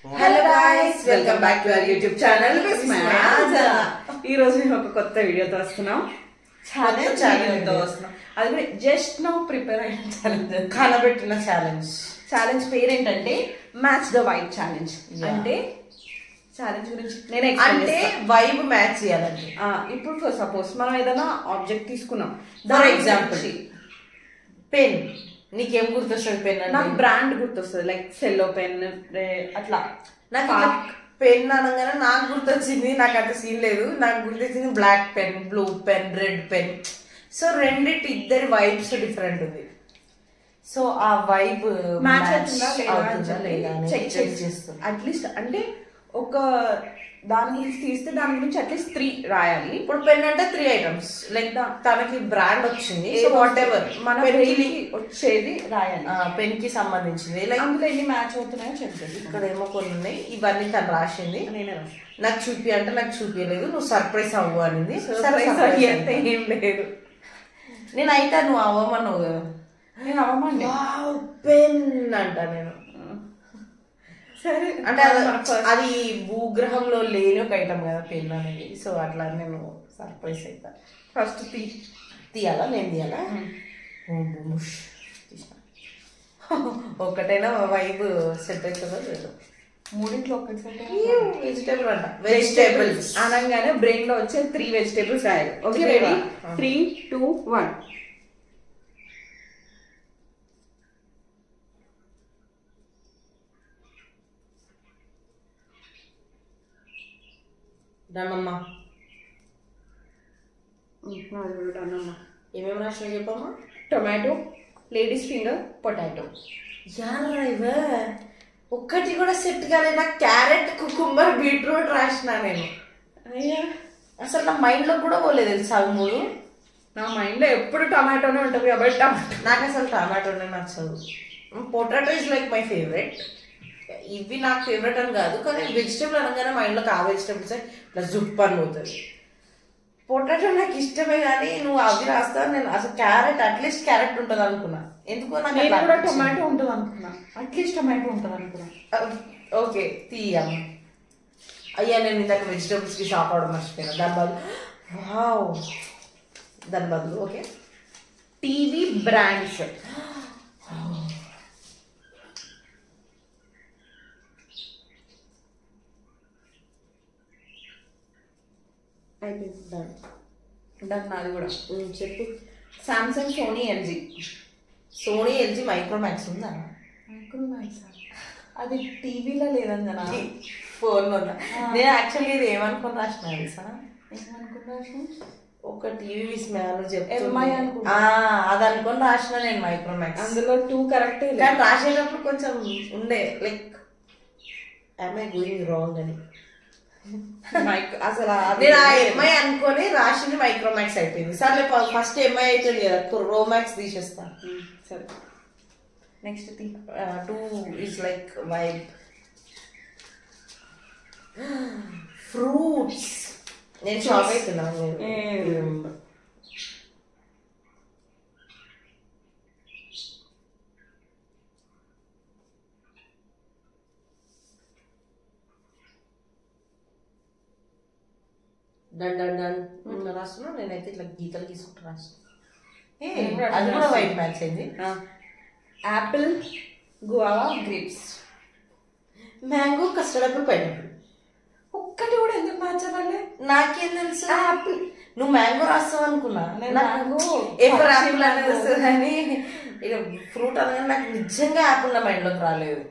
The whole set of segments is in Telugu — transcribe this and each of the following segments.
Hello guys, welcome back to our YouTube channel విస్మయాజన. ఈ రోజు మేము ఒక కొత్త వీడియోతో వస్తున్నాం. అది కూడా జస్ట్ నౌ ప్రిపేర్ అయిన ఛాలెంజ్, కనబెట్టిన ఛాలెంజ్. ఛాలెంజ్ పేరేంటంటే మ్యాచ్ ద వైబ్ ఛాలెంజ్. అంటే ఛాలెంజ్ గురించి నేను అంటే వైబ్ మ్యాచ్ చేయాలండి. ఇప్పుడు సపోజ్ మనం ఏదైనా ఆబ్జెక్ట్ తీసుకున్నాం, ఫర్ ఎగ్జాంపుల్ పెన్. నీకేం గుర్తొస్తుంది పెన్ అంటే? నాకు బ్రాండ్ గుర్తొస్తుంది, లైక్ సెల్లో పెన్ అట్లా. నాకు పెన్ అనగానే నాకు గుర్తొచ్చింది, నాకు అంత సీన్ లేదు. నాకు గుర్తొచ్చింది black pen, blue pen, red pen. So రెండిటి ఇద్దరి వైబ్స్ డిఫరెంట్ ఉంది. సో ఆ వైబ్ మ్యాచ్ అవుతుందా లేదా చెక్ చేస్తాం. అట్లీస్ట్ అంటే ఒక దాని గురించి తీస్తే దాని గురించి అట్లీస్ట్ 3 రాయాలి. ఇప్పుడు పెన్ అంటే 3 ఐటమ్స్, లైక్ తనకి బ్రాండ్ వచ్చింది, సో వాట్ ఎవర్ మన వచ్చేది రాయాలి. పెన్ కి సంబంధించింది, లైక్ అందులో ఎన్ని మ్యాచ్ అవుతున్నాయో చెప్తుంది. ఇక్కడ ఏమో కొన్ని ఉన్నాయి, ఇవన్నీ తను రాసింది. నేనే రాసి నాకు చూపి అంటే నాకు చూపించలేదు, నువ్వు సర్ప్రైజ్ అవ్వు అనింది. అంటే ఏం లేదు, నేను అయితే నువ్వు అవ్వమన్నావు కదా. నేను అవ్వమండి పెన్ అంట నేను. సరే అంటే అది భూగ్రహంలో లేని ఒక ఐటమ్ కదా పెన్ అనేది. సో అట్లా నేను సర్ప్రైజ్ అవుతా. ఫస్ట్ తీయాలా? నేను తీయాలా? ఒక్కటైనా వైబ్ సెట్ అవుతుందో లేదు. మూడింట్లో ఒకటి వెజిటేబుల్ అంట. వెజిటేబుల్స్ అనగానే బ్రెయిన్ లో వచ్చే 3 వెజిటేబుల్స్ రాయాలి. Okay, ready? 3, 2, 1. డన్నమ్మా. డన్నమ్మా. ఏమేమి రాసిన చెప్పమ్మా? Tomato, ladies finger, potato. యారా ఒక్కటి కూడా సెట్ కాలేదు. నాకు క్యారెట్, కుకుంబర్, బీట్రూట్ రాసిన నేను. అయ్యా, అసలు నా మైండ్ లో కూడా పోలేదు తెలుసా అవి 3. నా మైండ్ లో ఎప్పుడు టమాటోనే ఉంటుంది కాబట్టి నాకు అసలు టమాటోనే నచ్చదు. Potato is like my favourite. ఇవి నాకు ఫేవరెట్ అని కాదు, కానీ వెజిటేబుల్ అనగానే మైండ్లోకి ఆ వెజిటేబుల్స్ ప్లస్ జుప్పు అని పోతుంది. పొటాటో నాకు ఇష్టమే, కానీ నువ్వు అవి రాస్తావు. నేను అసలు క్యారెట్, అట్లీస్ట్ క్యారెట్ ఉంటుంది అనుకున్నా. ఎందుకో నాకు టొమాటో ఉంటుంది అనుకున్నా. అట్లీస్ట్ టొమాటో ఉంటుంది అనుకున్నా. ఓకే తీయమ్మ. అయ్యా నేను ఇందాక వెజిటేబుల్స్ కి షాప్ అవడం మర్చిపోయినా. దాని బదులు ఓకే టీవీ బ్రాండ్స్. డన్. నాది కూడా చెప్పు. Samsung, Sony, LG. Sony, LG, Micromax ఉందా? మైక్రోమాక్స్ అది టీవీలో లేదంజనా, ఫోన్లో ఉందా? నేను యాక్చువల్లీ ఇది ఏమనుకుని రాసిన తెలుసా? ఒక టీవీ విస్మయాలు ఎంఐ అనుకుంటా, అది అనుకుని రాసిన నేను మైక్రోమాక్స్. అందులో 2 కరెక్టే, కానీ రాసేటప్పుడు కొంచెం ఉండే like am I going wrong అని. అసలు నేను ఆ ఎంఐ అనుకొని రాసింది మైక్రోమాక్స్ అయిపోయింది. సరే ఫస్ట్ ఎంఐ అవుతుంది కదా, రోమాక్స్ తీసేస్తా. సరే next 2 is like vibe. Fruits. నేను షాక్ అవుతున్నాను. డన్ డన్ డన్ రాస్తున్నా. నేనైతే ఇట్లా గీతలు తీసుకుంటూ రాస్తున్నా. అది కూడా వైట్ మ్యాచ్ అయింది. Apple, guava, grapes. Mango, custard Apple, pineapple. ఒక్కటి కూడా ఎందుకు మ్యాచ్ అవ్వాలి? నాకేం తెలుసు. యాపిల్. నువ్వు మ్యాంగో రాస్తావు అనుకున్నా. ఎప్పుడు యాపిల్ అనేది వస్తుంది కానీ ఇక ఫ్రూట్ అనగానే నాకు నిజంగా యాపిల్ నా మైండ్ లోకి రాలేదు.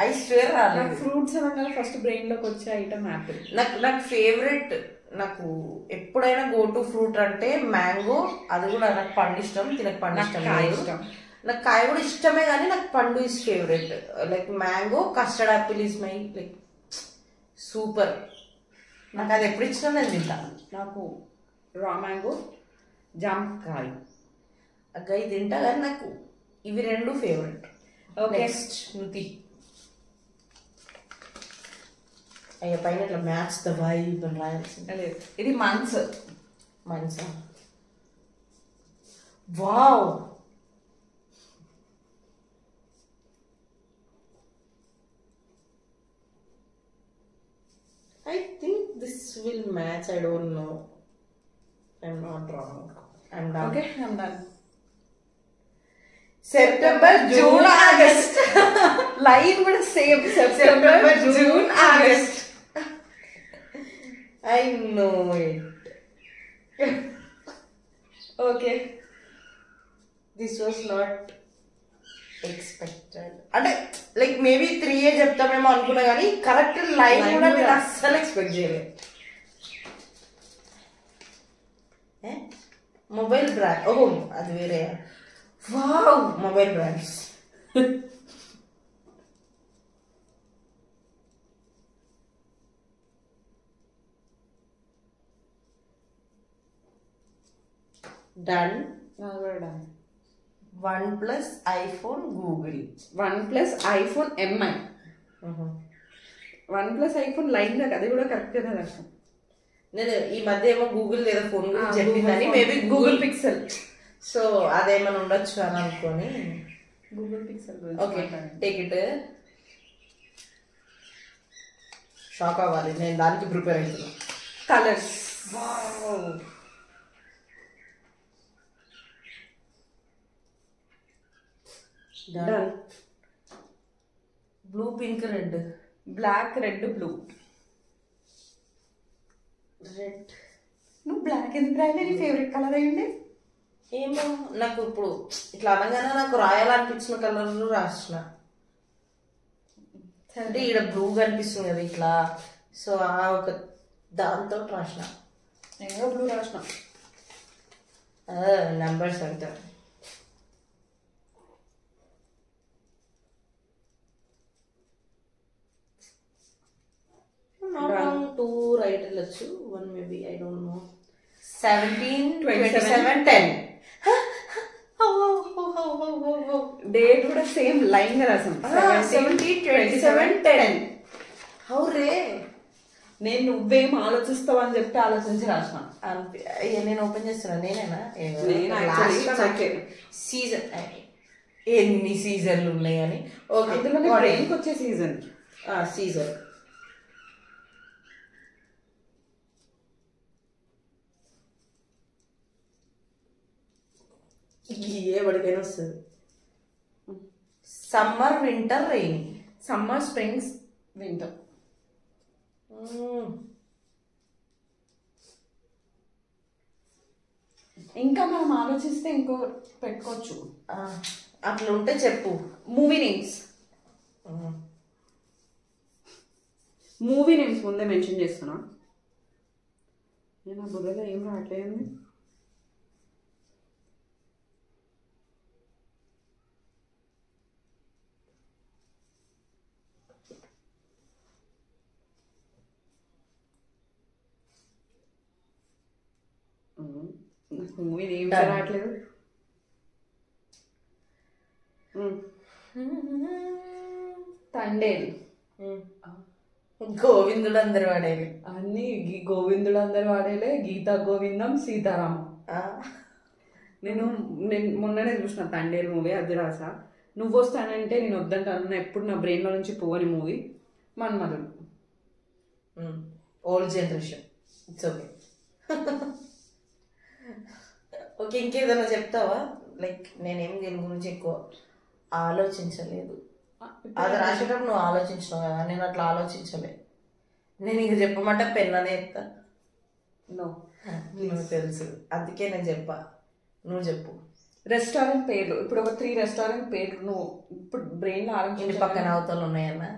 ఐ స్వేర్ రాలేదు. ఫ్రూట్స్ అనగానే ఫస్ట్ బ్రెయిన్ లోకి వచ్చే ఐటమ్ యాపిల్. నాకు ఫేవరెట్, నాకు ఎప్పుడైనా గో టు ఫ్రూట్ అంటే మ్యాంగో. అది కూడా నాకు పండు ఇష్టం, తినకు పండు ఇష్టం. నాకు కాయ కూడా ఇష్టమే, కానీ నాకు పండు is favourite. Like mango, custard Apple is my like super. నాకు అది ఎప్పుడు ఇచ్చినా నేను తింటాను. నాకు రా మ్యాంగో, జామకాయ అవి తింటా, కానీ నాకు ఇవి 2 ఫేవరెట్. నెక్స్ట్ నువ్వు అయ్యా పైన ఇట్లా మ్యాచ్ ద వైబ్ అని రాయాల్సింది. ఇది months. Wow, will match. I don't know. I'm not wrong. I'm done. Okay, I'm done. September, June, August. Line కూడా same September June August. I know it. Okay. This was not expected. అంటే లైక్ మేబీ 3 చెప్తామేమో అనుకున్నా కానీ కరెక్ట్ లైన్ కూడా నేను అస్సలు ఎక్స్పెక్ట్ చేయలేదు. మొబైల్ బ్రాండ్, ఓహో అది వేరే. Wow, mobile brands. Done. OnePlus, iPhone, Google. OnePlus, iPhone, MI. OnePlus, iPhone line నాకు అది కూడా కరెక్ట్ గా రాస్తాం. నేను ఈ మధ్య ఏమో గూగుల్ ఏదో ఫోన్ గురించి చెప్పిందని మేబీ గూగుల్ పిక్సెల్. సో అదేమైనా ఉండొచ్చు అని అనుకోని Google Pixel. Okay, take it. Shock అవ్వాలి, నేను దానికి ప్రిపేర్ అవుతున్నా. Colours. Done. Blue, pink, red. Black, red, blue. Red. నువ్వు బ్లాక్ ఎందుకు రాయలే? నీ ఫేవరెట్ కలర్ అయ్యింది. ఏమో నాకు ఇప్పుడు ఇట్లా అనగానే నాకు రాయాలనిపించిన కలర్లు రాసిన. అంటే ఇక్కడ బ్లూ కనిపిస్తుంది కదా ఇట్లా, సో ఆ ఒక దాంతో రాసిన. నేను బ్లూ రాసిన. నెంబర్స్ అంతా. టూ రైట్ వెళ్ళచ్చు, 1 maybe, I don't no. 17, 27, 10. Date కూడా సేమ్ లైన్ గా రాసాం. 17, 27, 10. హౌ రే. నేను నువ్వేం ఆలోచిస్తావు అని చెప్పి ఆలోచించి రాసిన. నేను ఓపెన్ చేస్తున్నా. నేనేనా? సీజన్ ఎన్ని సీజన్లు ఉన్నాయని. ఓకే, అందులో బ్రెయిన్కి వచ్చే సీజన్. సీజన్. ఏ పడికైనా వస్తుంది. Summer, winter, rain. Summer, springs, winter. ఇంకా మనం ఆలోచిస్తే ఇంకో పెట్టుకోవచ్చు. అట్లా ఉంటే చెప్పు. Movie names. మూవీ నేమ్స్ ముందే మెన్షన్ చేస్తున్నా. నేను ఆ బుర్రలో ఏం రావట్లేదు. మూవీ నేమ్స్ రావట్లేదు. తండేలు. గోవిందుడు అందరు వాడేది. అన్ని గోవిందుడు అందరు వాడేలే. గీతా గోవిందం, సీతారామం. నేను మొన్ననే చూసిన తండేలు మూవీ, అది రాసా. నువ్వు వస్తానంటే నేను వద్దంటాను, ఎప్పుడు నా బ్రెయిన్ లో నుంచి పోవని movie Manmadhudu. Old generation. It's okay. Okay, ఇంకేదైనా చెప్తావా? లైక్ నేనేం దీని గురించి ఎక్కువ ఆలోచించలేదు. అది రాసేటప్పుడు నువ్వు ఆలోచించినావు కదా, నేను అట్లా ఆలోచించలే. నేను ఇంక చెప్పమంటే పెన్ అనే చెప్తా. నువ్వు తెలుసు, అందుకే నేను చెప్పా. నువ్వు చెప్పు. రెస్టారెంట్ పేర్లు. ఇప్పుడు ఒక 3 రెస్టారెంట్ పేర్లు నువ్వు ఇప్పుడు బ్రెయిన్ లో ఇంటి పక్కన అవతలు ఉన్నాయన్నా.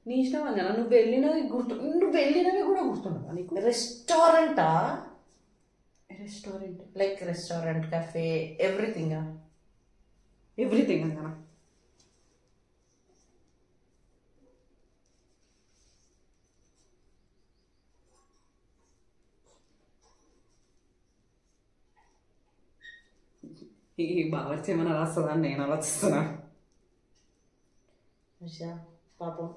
నీ ఇష్టం అన్నా. నువ్వు వెళ్ళినవి కూడా గుర్తుండవా నీకు? రెస్టారెంటా? Restaurant like restaurant, కఫే, everything. Everything అన్నా. ఈ బావర్చి ఏమైనా రాస్తుందని నేను ఆలోచిస్తున్నా. పాపం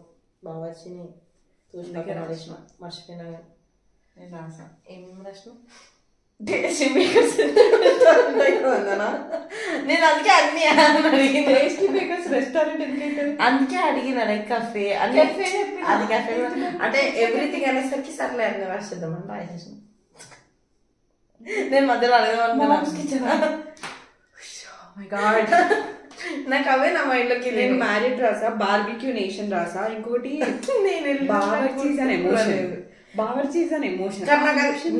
బావర్చిని మర్చిపోయినా. నేను రాసా. ఏం రాసిన? నేను అందుకే అన్ని అడిగిన టేస్టీ బేకర్స్ రెస్టారెంట్ ఎందుకైతే అందుకే అడిగిన లైక్ కఫే అని అది కఫే అంటే ఎవ్రీథింగ్ అనేసరికి సర్లే అన్ని రాసేద్దామని రాసేసాను. నేను మధ్యలో అడగమనుకున్నాను. నాకు అవే నా మైండ్ లోకి. నేను మ్యారీడ్ రాసా, బార్బిక్యూ నేషన్ రాసా, ఇంకోటి బావర్చీస్ అనే ఎమోషన్. బావర్చీస్ అనే ఎమోషన్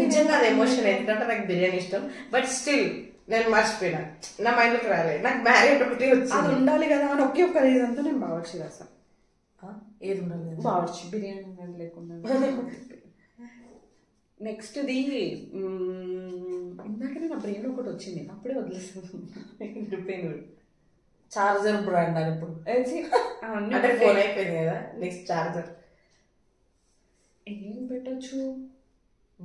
నిజంగా అది ఎమోషన్. ఎందుకంటే నాకు బిర్యానీ ఇష్టం, బట్ స్టిల్ నేను మర్చిపోయినా, నా మైండ్ లోకి రాలేదు. నాకు మ్యారేజ్ ఒకటి వచ్చింది, అది ఉండాలి కదా అని ఒకే ఒక్క రీజన్తో నేను బావర్చీ రాసా. ఏది ఉండాలి బావర్చీ బిర్యానీ లేకుండా. నెక్స్ట్ ది ఇందాకనే నా బ్రెయిన్ ఒకటి వచ్చింది, అప్పుడే వదిలేసాను. చార్జర్ బ్రాండ్ అని ఇప్పుడు అంటే ఫోన్ అయిపోయింది కదా. నెక్స్ట్ చార్జర్ ఏం పెట్టచ్చు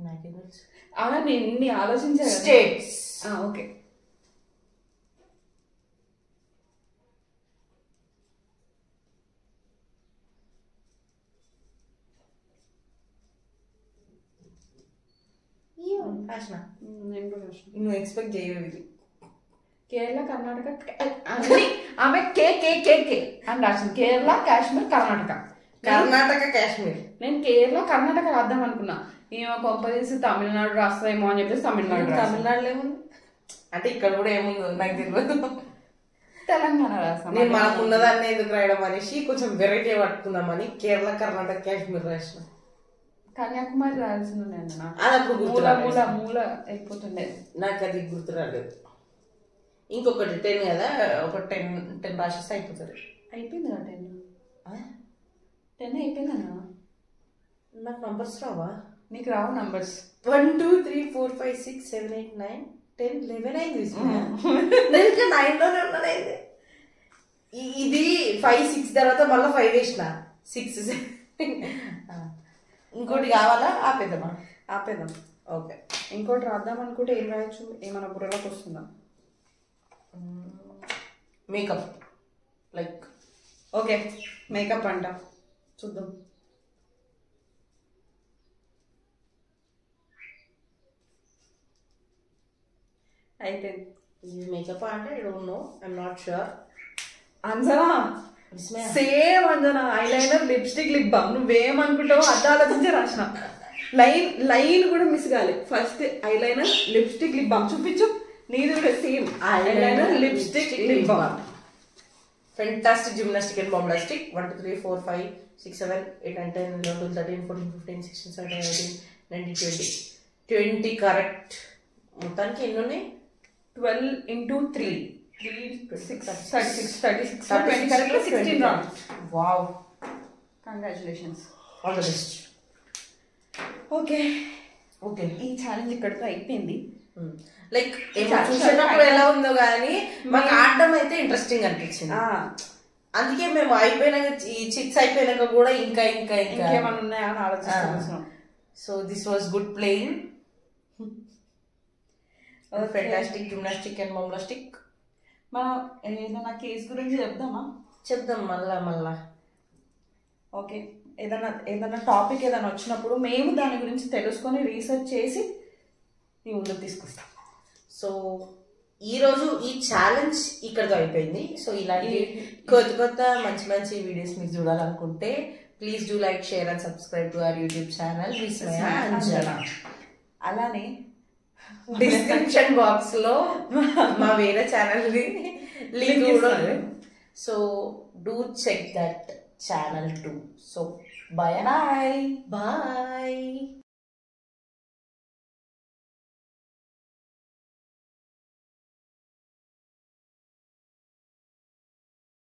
నాకే తెలుసు. అలా నేను ఆలోచించాను. స్టేట్స్. ఓకే. నువ్వు ఎక్స్పెక్ట్ చేయవు ఇది. కేరళ, కర్ణాటక, ఆమె కే కే కే కే అని రాసింది. కేరళ, కాశ్మీర్, కర్ణాటక. కర్ణాటక, కాశ్మీర్. నేను కేరళ, కర్ణాటక రాద్దాం అనుకున్నా. ఏమో కొంపదీసి తమిళనాడు రాస్తాయేమో అని చెప్పేసి తమిళనాడులో ఏముంది అంటే ఇక్కడ కూడా ఏముందో నాకు తెలియదు. తెలంగాణ రాస్తాం. నేను మనకు ఉన్నదాన్ని ఎందుకు రాయడం అనేసి కొంచెం వెరైటీ పట్టుకుందామని కేరళ, కర్ణాటక, కాశ్మీర్ రాసిన. కన్యాకుమారి రాయాల్సింది అది అప్పుడు మూల మూల అయిపోతుండే. నాకు అది గుర్తు రాలేదు. ఇంకొకటి 10 కదా, ఒక 10 రాసేస్తే అయిపోతుంది. అయిపోయింది కదా 10 అయిపోయిందన్నా. నాకు నంబర్స్ రావా? నీకు రావు నంబర్స్. 1 2 3 4 5 6 7 8 9 10 11 అయింది. నేను ఇంకా 9 లోనే ఉన్నాను. ఇది 5 6 తర్వాత మళ్ళీ 5 వేసిన 6. ఇంకోటి కావాలా? ఆపేద్దాం. ఓకే. ఇంకోటి రాద్దాం అనుకుంటే ఏం రాయొచ్చు? ఏమైనా బుర్రలోకి వస్తుందా? మేకప్. లైక్ ఓకే, మేకప్ అంట. చూద్దాం. అయిపోయింది. మేకప్ అంటే I don't know, I'm not sure. Anjana same Anjana. Eyeliner, lipstick, lip balm. నువ్వేమనుకుంటావో అది ఆలోచించి రాసిన. లైన్ కూడా మిస్ కాలే. First eyeliner, lipstick, lip balm. చూపించు. నీది కూడా same eyeliner, lipstick, lip balm. Fantastic gymnastic and bombastic. 1 2 3 4 5 6 7 8 9 10 11 12 13 14 15 16 17 18 19 20 correct. మొత్తానికి ఎన్ని ఉన్నాయి? 12 into 3 36 20 correct. 16 wrong. Wow, congratulations, all the best. Okay. ఈ ఛాలెంజ్ ఇక్కడితో అయిపోయింది. లైక్ చూసేటప్పుడు ఎలా ఉందో కానీ మాకు ఆడడం అయితే ఇంట్రెస్టింగ్ అనిపించింది. అందుకే మేము అయిపోయినాక, ఈ చిట్స్ అయిపోయినాక కూడా ఇంకా ఇంకా ఇంకేమైనా ఉన్నాయా అని ఆలోచిస్తున్నాం. So this was good playing. Fantastic gymnastic and bombastic. మనం ఏదైనా కేసు గురించి చెప్దాం మళ్ళా. ఓకే. ఏదైనా టాపిక్ ఏదైనా వచ్చినప్పుడు మేము దాని గురించి తెలుసుకొని రీసెర్చ్ చేసి మీ ముందుకు తీసుకొస్తాం. సో ఈరోజు ఈ ఛాలెంజ్ ఇక్కడితో అయిపోయింది. సో ఇలాంటి కొత్త మంచి మంచి వీడియోస్ మీరు చూడాలనుకుంటే please do like, share and subscribe to our YouTube channel Vismaya Anjana. అలానే డిస్క్రిప్షన్ బాక్స్ లో మా వేరే ఛానల్ లింక్ కూడా. So do check that channel too. So bye.